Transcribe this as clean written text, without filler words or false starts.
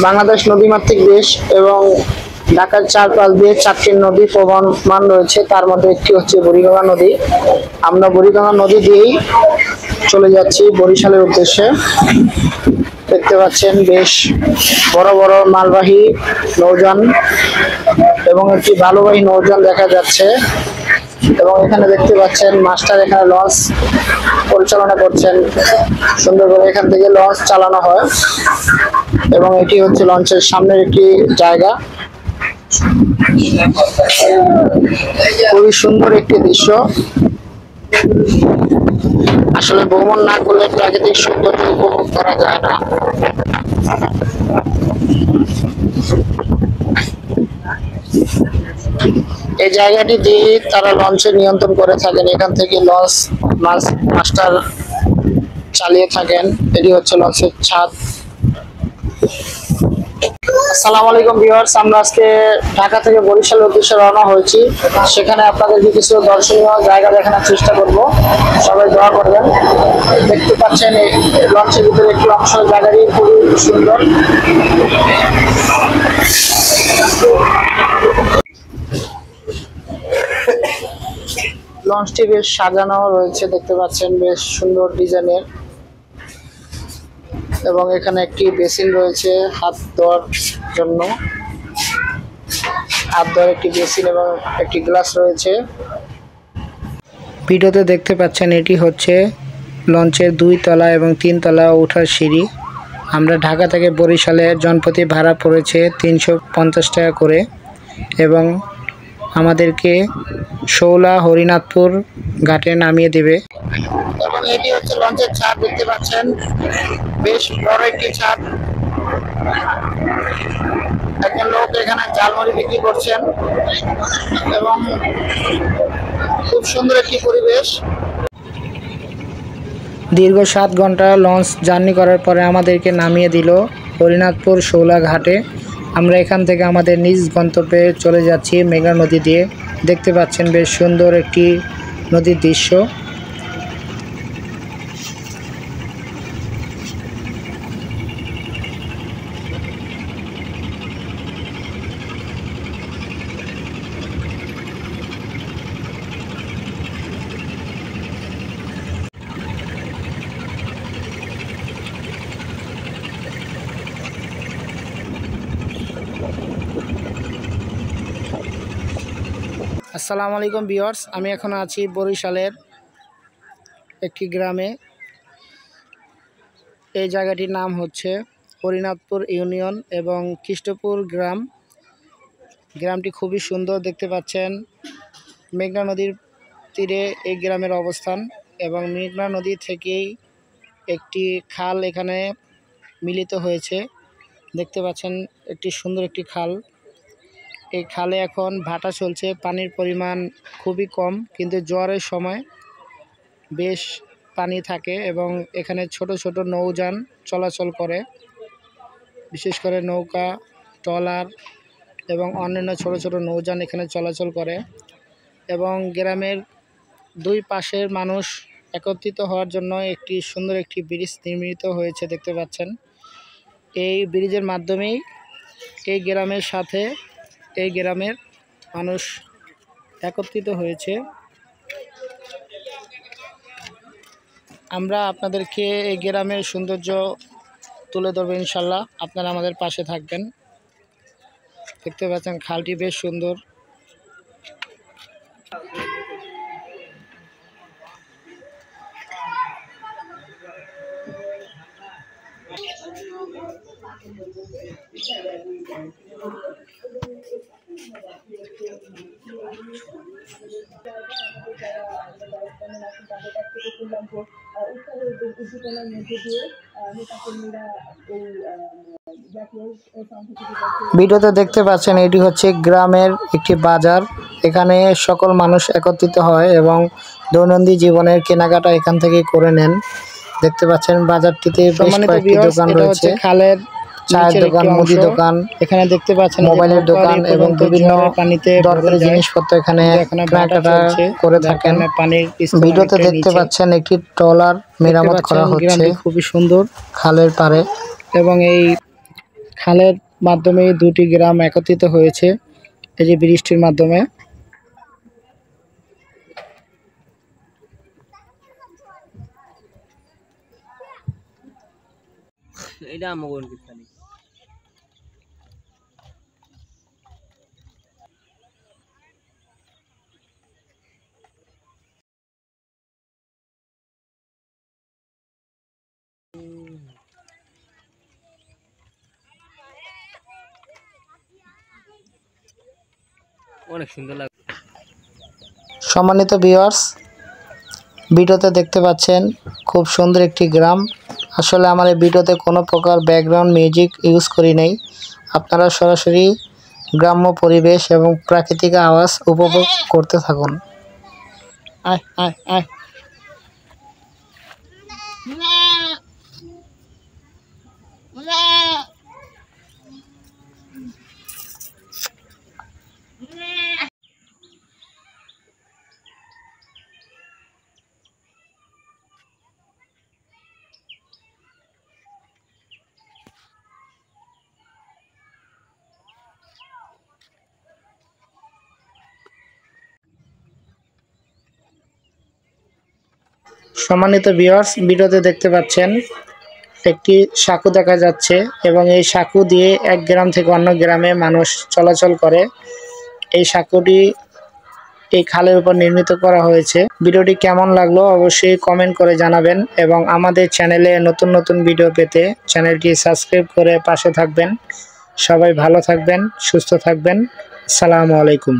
বাংলাদেশ নদীমাতৃক দেশ এবং ঢাকার চারপাশ দিয়ে 4টি নদী প্রবহমান রয়েছে, তার মধ্যে একটি হচ্ছে বুড়িগঙ্গা নদী। আমরা বুড়িগঙ্গা নদী দিয়েই চলে যাচ্ছি বরিশালের উদ্দেশ্যে। দেখতে পাচ্ছেন বেশ বড় বড় মালবাহী নৌযান এবং একটি বালুবাহী নৌযান দেখা যাচ্ছে। এবং এখানে দেখতে পাচ্ছেন মাস্টার এখানে লঞ্চ পরিচালনা করছেন। সুন্দর করে এখান থেকে লঞ্চ চালানো হয় এবং এটি হচ্ছে লঞ্চের সামনের একটি জায়গা। খুবই সুন্দর একটি দৃশ্য। আসলে ভ্রমণ না করলে প্রাকৃতিক সৌন্দর্য উপভোগ করা যায় না। এই জায়গাটি দিয়ে তারা লঞ্চে নিয়ন্ত্রণ করে থাকেন। এখান থেকে লঞ্চ মাস্টার চালিয়ে থাকেন। এটি হচ্ছে লঞ্চের ছাদ। আসসালামু আলাইকুম ভিউয়ার্স, আমরা আজকে ঢাকা থেকে বরিশালের উদ্দেশ্যে রওনা হয়েছি। সেখানে আপনাদেরকে কিছু দর্শনীয় জায়গা দেখানোর চেষ্টা করব, সবাই দোয়া করবেন। দেখতে পাচ্ছেন এই লঞ্চের ভিতরে একটি অংশ জায়গাটি খুবই সুন্দর। লঞ্চটি বেশ সাজানো রয়েছে, দেখতে পাচ্ছেন বেশ সুন্দর ডিজাইনের। এবং এখানে একটি বেসিন রয়েছে হাত ধোয়ার জন্য, হাত ধোয়ার একটি বেসিন এবং একটি গ্লাস রয়েছে। ভিডিওতে দেখতে পাচ্ছেন এটি হচ্ছে লঞ্চের 2 তলা এবং 3 তলা ওঠার সিঁড়ি। আমরা ঢাকা থেকে বরিশালে জনপ্রতি ভাড়া পড়েছে 350 টাকা করে এবং আমাদেরকে শৌলা হরিনাথপুর ঘাটে নামিয়ে দেবে। এবং এটি হচ্ছে লঞ্চের ছাদ, দেখতে পাচ্ছেন বেশ বড় একটি ছাদ। একজন লোক এখানে জালমুড়ি বিক্রি করছেন এবং খুব সুন্দর একটি পরিবেশ। দীর্ঘ 7 ঘন্টা লঞ্চ জার্নি করার পরে আমাদেরকে নামিয়ে দিল হরিনাথপুর শৌলা ঘাটে। আমরা এখান থেকে আমাদের নিজ গন্তব্যে চলে যাচ্ছি মেঘনা নদী দিয়ে। দেখতে পাচ্ছেন বেশ সুন্দর একটি নদীর দৃশ্য। আসসালামু আলাইকুম ভিউয়ার্স, আমি এখন আছি বরিশালের একটি গ্রামে। এই জায়গাটির নাম হচ্ছে হরিনাথপুর ইউনিয়ন এবং খ্রিস্টপুর গ্রাম। গ্রামটি খুবই সুন্দর, দেখতে পাচ্ছেন মেঘনা নদীর তীরে এই গ্রামের অবস্থান এবং মেঘনা নদী থেকেই একটি খাল এখানে মিলিত হয়েছে। দেখতে পাচ্ছেন একটি সুন্দর একটি খাল। এই খালে এখন ভাটা চলছে, পানির পরিমাণ খুবই কম, কিন্তু জোয়ারের সময় বেশ পানি থাকে এবং এখানে ছোট ছোট নৌযান চলাচল করে, বিশেষ করে নৌকা, ট্রলার এবং অন্যান্য ছোট ছোট নৌযান এখানে চলাচল করে। এবং গ্রামের 2 পাশের মানুষ একত্রিত হওয়ার জন্য একটি সুন্দর একটি ব্রিজ নির্মিত হয়েছে, দেখতে পাচ্ছেন। এই ব্রিজের মাধ্যমেই এই গ্রামের সাথে এই গ্রামের মানুষ একত্রিত হয়েছে। আমরা আপনাদেরকে এই গ্রামের সৌন্দর্য তুলে ধরবো ইনশাল্লাহ, আপনারা আমাদের পাশে থাকবেন। দেখতে পাচ্ছেন খালটি বেশ সুন্দর। ভিডিওতে দেখতে পাচ্ছেন এটি হচ্ছে গ্রামের একটি বাজার। এখানে সকল মানুষ একত্রিত হয় এবং দৈনন্দিন জীবনের কেনাকাটা এখান থেকে করে নেন। দেখতে পাচ্ছেন বাজারটিতে বেশ কয়েকটি দোকান রয়েছে, খালের চায়ের দোকান, মুদি দোকান, এখানে দেখতে পাচ্ছেন মোবাইলের দোকান এবং বিভিন্ন দরকারি জিনিসপত্র এখানে কেনাকাটা করে থাকেন। ভিডিওতে দেখতে পাচ্ছেন একটি ট্রলার মেরামত করা হচ্ছে, খুবই সুন্দর খালের পাড়ে। এবং এই খালের মাধ্যমে দুটি গ্রাম একত্রিত হয়েছে এই যে বৃষ্টির মাধ্যমে। এটা আমগন কিতানি অনেক সুন্দর লাগে। সম্মানিত ভিউয়ার্স, ভিডিওতে দেখতে পাচ্ছেন খুব সুন্দর একটি গ্রাম। আসলে আমার এই ভিডিওতে কোনো প্রকার ব্যাকগ্রাউন্ড মিউজিক ইউজ করি নাই। আপনারা সরাসরি গ্রাম্য পরিবেশ এবং প্রাকৃতিক আওয়াজ উপভোগ করতে থাকুন। আয় আয় আয়। সম্মানিত ভিউয়ার্স, ভিডিওতে দেখতে পাচ্ছেন একটি সাঁকো দেখা যাচ্ছে এবং এই সাঁকো দিয়ে এক গ্রাম থেকে অন্য গ্রামে মানুষ চলাচল করে। এই সাঁকোটি এই খালের উপর নির্মিত করা হয়েছে। ভিডিওটি কেমন লাগলো অবশ্যই কমেন্ট করে জানাবেন এবং আমাদের চ্যানেলে নতুন নতুন ভিডিও পেতে চ্যানেলটি সাবস্ক্রাইব করে পাশে থাকবেন। সবাই ভালো থাকবেন, সুস্থ থাকবেন। আসসালামু আলাইকুম।